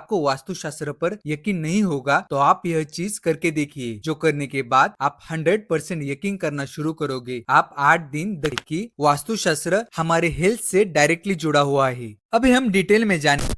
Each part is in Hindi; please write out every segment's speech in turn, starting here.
आपको वास्तुशास्त्र पर यकीन नहीं होगा तो आप यह चीज करके देखिए, जो करने के बाद आप 100% यकीन करना शुरू करोगे। आप 8 दिन देखिए कि वास्तुशास्त्र हमारे हेल्थ से डायरेक्टली जुड़ा हुआ है। अभी हम डिटेल में जाने।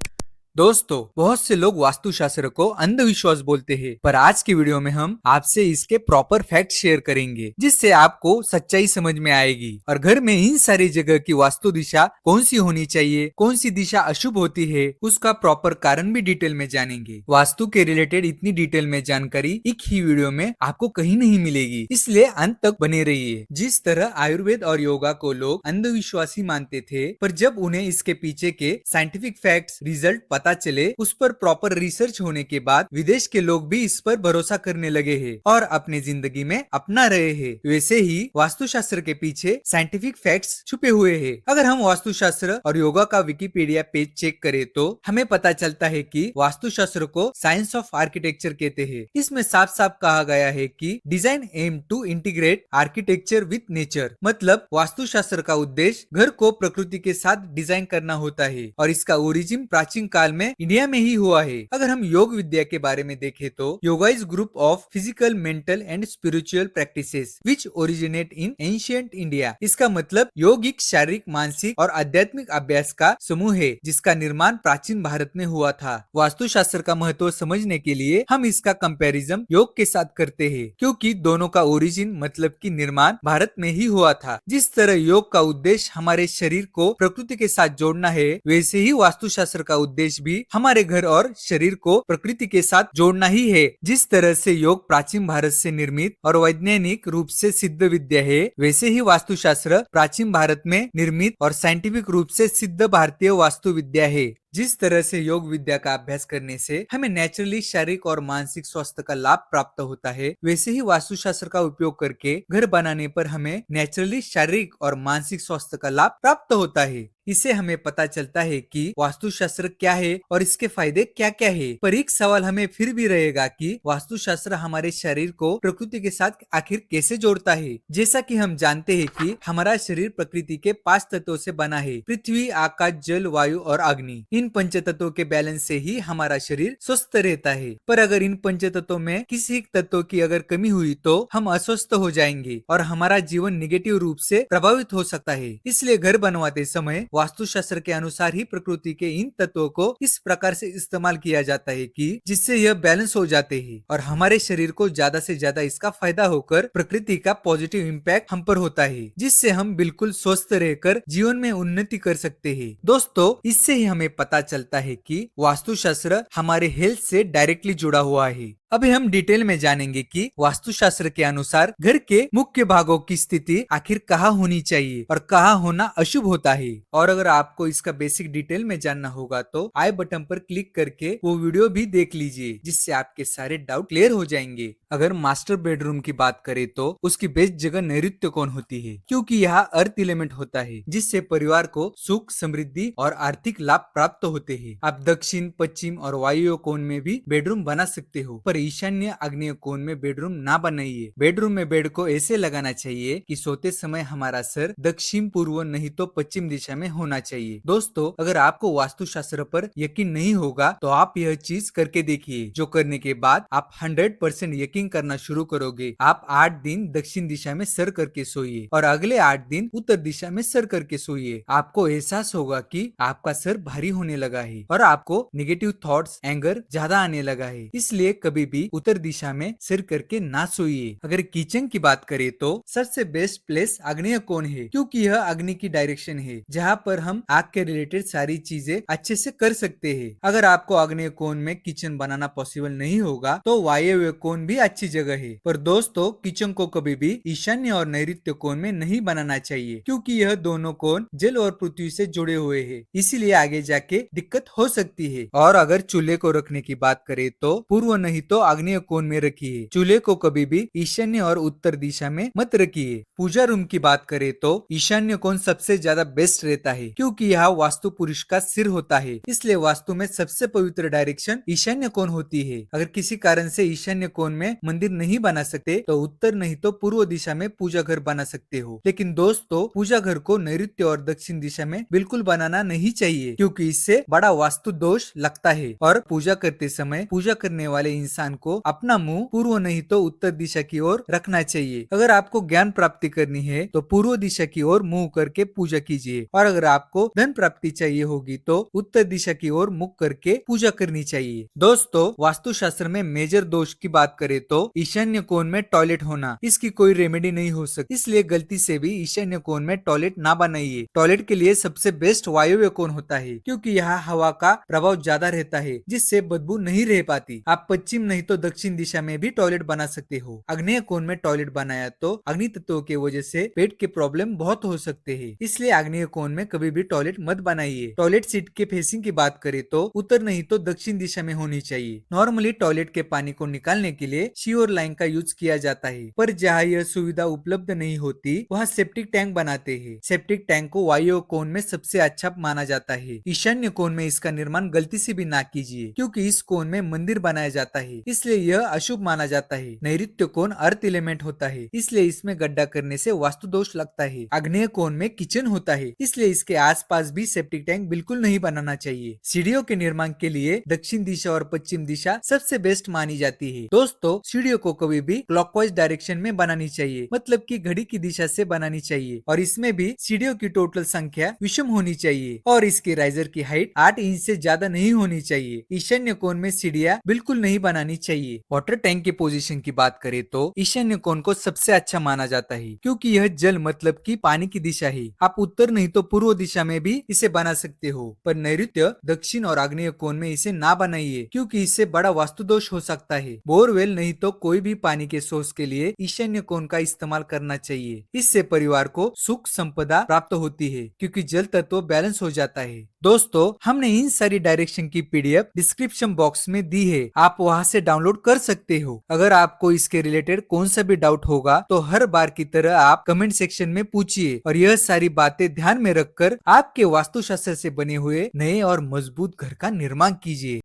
दोस्तों, बहुत से लोग वास्तुशास्त्र को अंधविश्वास बोलते हैं, पर आज की वीडियो में हम आपसे इसके प्रॉपर फैक्ट शेयर करेंगे, जिससे आपको सच्चाई समझ में आएगी और घर में इन सारी जगह की वास्तु दिशा कौन सी होनी चाहिए, कौन सी दिशा अशुभ होती है, उसका प्रॉपर कारण भी डिटेल में जानेंगे। वास्तु के रिलेटेड इतनी डिटेल में जानकारी एक ही वीडियो में आपको कहीं नहीं मिलेगी, इसलिए अंत तक बने रहिए। जिस तरह आयुर्वेद और योगा को लोग अंधविश्वासी मानते थे, पर जब उन्हें इसके पीछे के साइंटिफिक फैक्ट्स, रिजल्ट पता चले, उस पर प्रॉपर रिसर्च होने के बाद विदेश के लोग भी इस पर भरोसा करने लगे हैं और अपने जिंदगी में अपना रहे हैं। वैसे ही वास्तुशास्त्र के पीछे साइंटिफिक फैक्ट्स छुपे हुए हैं। अगर हम वास्तुशास्त्र और योगा का विकिपीडिया पेज चेक करें तो हमें पता चलता है कि वास्तुशास्त्र को साइंस ऑफ आर्किटेक्चर कहते हैं। इसमें साफ साफ कहा गया है कि design aim to integrate architecture with nature, मतलब वास्तुशास्त्र का उद्देश्य घर को प्रकृति के साथ डिजाइन करना होता है और इसका ओरिजिन प्राचीन काल में इंडिया में ही हुआ है। अगर हम योग विद्या के बारे में देखें तो yoga is group of physical, mental and spiritual practices which originate in ancient India. इसका मतलब योग एक शारीरिक, मानसिक और आध्यात्मिक अभ्यास का समूह है, जिसका निर्माण प्राचीन भारत में हुआ था। वास्तुशास्त्र का महत्व समझने के लिए हम इसका कंपैरिजन योग के साथ करते हैं, क्योंकि दोनों का ओरिजिन मतलब कि निर्माण भारत में ही हुआ था। जिस तरह योग का उद्देश्य हमारे शरीर को प्रकृति के साथ जोड़ना है, वैसे ही वास्तुशास्त्र का उद्देश्य भी हमारे घर और शरीर को प्रकृति के साथ जोड़ना ही है। जिस तरह से योग प्राचीन भारत से निर्मित और वैज्ञानिक रूप से सिद्ध विद्या है, वैसे ही वास्तुशास्त्र प्राचीन भारत में निर्मित और साइंटिफिक रूप से सिद्ध भारतीय वास्तु विद्या है। जिस तरह से योग विद्या का अभ्यास करने से हमें नेचुरली शारीरिक और मानसिक स्वास्थ्य का लाभ प्राप्त होता है, वैसे ही वास्तुशास्त्र का उपयोग करके घर बनाने पर हमें नेचुरली शारीरिक और मानसिक स्वास्थ्य का लाभ प्राप्त होता है। इसे हमें पता चलता है कि वास्तुशास्त्र क्या है और इसके फायदे क्या क्या है। पर एक सवाल हमें फिर भी रहेगा कि वास्तुशास्त्र हमारे शरीर को प्रकृति के साथ आखिर कैसे जोड़ता है। जैसा कि हम जानते हैं कि हमारा शरीर प्रकृति के 5 तत्वों से बना है: पृथ्वी, आकाश, जल, वायु और अग्नि। इन पंच तत्वों के बैलेंस से ही हमारा शरीर स्वस्थ रहता है। पर अगर इन पंच तत्वों में किसी एक तत्व की अगर कमी हुई तो हम अस्वस्थ हो जाएंगे और हमारा जीवन निगेटिव रूप से प्रभावित हो सकता है। इसलिए घर बनवाते समय वास्तुशास्त्र के अनुसार ही प्रकृति के इन तत्वों को इस प्रकार से इस्तेमाल किया जाता है कि जिससे यह बैलेंस हो जाते हैं और हमारे शरीर को ज्यादा से ज्यादा इसका फायदा होकर प्रकृति का पॉजिटिव इम्पैक्ट हम पर होता है, जिससे हम बिल्कुल स्वस्थ रहकर जीवन में उन्नति कर सकते हैं। दोस्तों, इससे ही हमें पता चलता है कि वास्तुशास्त्र हमारे हेल्थ से डायरेक्टली जुड़ा हुआ है। अभी हम डिटेल में जानेंगे कि वास्तुशास्त्र के अनुसार घर के मुख्य भागों की स्थिति आखिर कहाँ होनी चाहिए और कहाँ होना अशुभ होता है। और अगर आपको इसका बेसिक डिटेल में जानना होगा तो आई बटन पर क्लिक करके वो वीडियो भी देख लीजिए, जिससे आपके सारे डाउट क्लियर हो जाएंगे। अगर मास्टर बेडरूम की बात करें तो उसकी बेस्ट जगह नैऋत्य कोण होती है, क्योंकि यहाँ अर्थ एलिमेंट होता है, जिससे परिवार को सुख, समृद्धि और आर्थिक लाभ प्राप्त होते हैं। आप दक्षिण, पश्चिम और वायु कोण में भी बेडरूम बना सकते हो, पर ईशान्य, आग्नेय कोण में बेडरूम ना बनाइए। बेडरूम में बेड को ऐसे लगाना चाहिए कि सोते समय हमारा सर दक्षिण, पूर्व नहीं तो पश्चिम दिशा में होना चाहिए। दोस्तों, अगर आपको वास्तुशास्त्र पर यकीन नहीं होगा तो आप यह चीज करके देखिए, जो करने के बाद आप 100% यकीन करना शुरू करोगे। आप 8 दिन दक्षिण दिशा में सर करके सोइए और अगले 8 दिन उत्तर दिशा में सर करके सोइए। आपको एहसास होगा कि आपका सर भारी होने लगा है और आपको नेगेटिव थॉट्स, एंगर ज्यादा आने लगा है। इसलिए कभी भी उत्तर दिशा में सिर करके ना सोइए। अगर किचन की बात करें तो सबसे बेस्ट प्लेस आग्नेय कोण है, क्योंकि यह अग्नि की डायरेक्शन है, जहाँ पर हम आग के रिलेटेड सारी चीजें अच्छे से कर सकते हैं। अगर आपको आग्नेय कोण में किचन बनाना पॉसिबल नहीं होगा तो वायव्य कोण भी अच्छी जगह है। पर दोस्तों, किचन को कभी भी ईशान्य और नैऋत्य कोण में नहीं बनाना चाहिए, क्योंकि यह दोनों कोण जल और पृथ्वी से जुड़े हुए हैं, इसीलिए आगे जाके दिक्कत हो सकती है। और अगर चूल्हे को रखने की बात करें तो पूर्व नहीं तो आग्नेय कोण में रखिए। चूल्हे को कभी भी ईशान्य और उत्तर दिशा में मत रखिए। पूजा रूम की बात करें तो ईशान्य कोण सबसे ज्यादा बेस्ट रहता है, क्योंकि यह वास्तु पुरुष का सिर होता है। इसलिए वास्तु में सबसे पवित्र डायरेक्शन ईशान्य कोण होती है। अगर किसी कारण से ईशान्य कोण में मंदिर नहीं बना सकते तो उत्तर नहीं तो पूर्व दिशा में पूजा घर बना सकते हो। लेकिन दोस्तों, पूजा घर को नैऋत्य और दक्षिण दिशा में बिल्कुल बनाना नहीं चाहिए, क्योंकि इससे बड़ा वास्तु दोष लगता है। और पूजा करते समय पूजा करने वाले इंसान को अपना मुंह पूर्व नहीं तो उत्तर दिशा की ओर रखना चाहिए। अगर आपको ज्ञान प्राप्ति करनी है तो पूर्व दिशा की ओर मुंह करके पूजा कीजिए, और अगर आपको धन प्राप्ति चाहिए होगी तो उत्तर दिशा की ओर मुख करके पूजा करनी चाहिए। दोस्तों, वास्तुशास्त्र में मेजर दोष की बात करें तो ईशान्य कोण में टॉयलेट होना, इसकी कोई रेमेडी नहीं हो सकती। इसलिए गलती से भी ईशान्य कोण में टॉयलेट ना बनाइए। टॉयलेट के लिए सबसे बेस्ट वायव्य कोण होता है, क्योंकि यहाँ हवा का प्रभाव ज्यादा रहता है, जिससे बदबू नहीं रह पाती। आप पश्चिम नहीं तो दक्षिण दिशा में भी टॉयलेट बना सकते हो। आग्नेय कोण में टॉयलेट बनाया तो अग्नि तत्वों की वजह से पेट के प्रॉब्लम बहुत हो सकते हैं। इसलिए आग्नेय कोण में कभी भी टॉयलेट मत बनाइए। टॉयलेट सीट के फेसिंग की बात करें तो उत्तर नहीं तो दक्षिण दिशा में होनी चाहिए। नॉर्मली टॉयलेट के पानी को निकालने के लिए शिवर लाइन का यूज किया जाता है, पर जहाँ यह सुविधा उपलब्ध नहीं होती वहाँ सेप्टिक टैंक बनाते हैं। सेप्टिक टैंक को वायु कोण में सबसे अच्छा माना जाता है। ईशान्य कोण में इसका निर्माण गलती से भी ना कीजिए, क्योंकि इस कोण में मंदिर बनाया जाता है, इसलिए यह अशुभ माना जाता है। नैऋत्य कोण अर्थ एलिमेंट होता है, इसलिए इसमें गड्ढा करने से वास्तु दोष लगता है। आग्नेय कोण में किचन होता है, इसलिए इसके आसपास भी सेप्टिक टैंक बिल्कुल नहीं बनाना चाहिए। सीढ़ियों के निर्माण के लिए दक्षिण दिशा और पश्चिम दिशा सबसे बेस्ट मानी जाती है। दोस्तों, सीढ़ियों को कभी भी क्लॉकवाइज डायरेक्शन में बनानी चाहिए, मतलब कि घड़ी की दिशा से बनानी चाहिए, और इसमें भी सीढ़ियों की टोटल संख्या विषम होनी चाहिए, और इसके राइजर की हाइट 8 इंच से ज्यादा नहीं होनी चाहिए। ईशान्य कोण में सीढ़ियां बिल्कुल नहीं बनानी चाहिए। वाटर टैंक की पोजीशन की बात करें तो ईशान्य कोण को सबसे अच्छा माना जाता है, क्योंकि यह जल मतलब कि पानी की दिशा है। आप उत्तर नहीं तो पूर्व दिशा में भी इसे बना सकते हो, पर नैऋत्य, दक्षिण और आग्नेय कोण में इसे ना बनाइए, क्योंकि इससे बड़ा वास्तु दोष हो सकता है। बोरवेल नहीं तो कोई भी पानी के सोर्स के लिए ईशान्य कोण का इस्तेमाल करना चाहिए। इससे परिवार को सुख संपदा प्राप्त होती है, क्योंकि जल तत्व बैलेंस हो जाता है। दोस्तों, हमने इन सारी डायरेक्शन की पीडीएफ डिस्क्रिप्शन बॉक्स में दी है, आप वहां से डाउनलोड कर सकते हो। अगर आपको इसके रिलेटेड कौन सा भी डाउट होगा तो हर बार की तरह आप कमेंट सेक्शन में पूछिए, और यह सारी बातें ध्यान में रखकर आपके वास्तुशास्त्र से बने हुए नए और मजबूत घर का निर्माण कीजिए।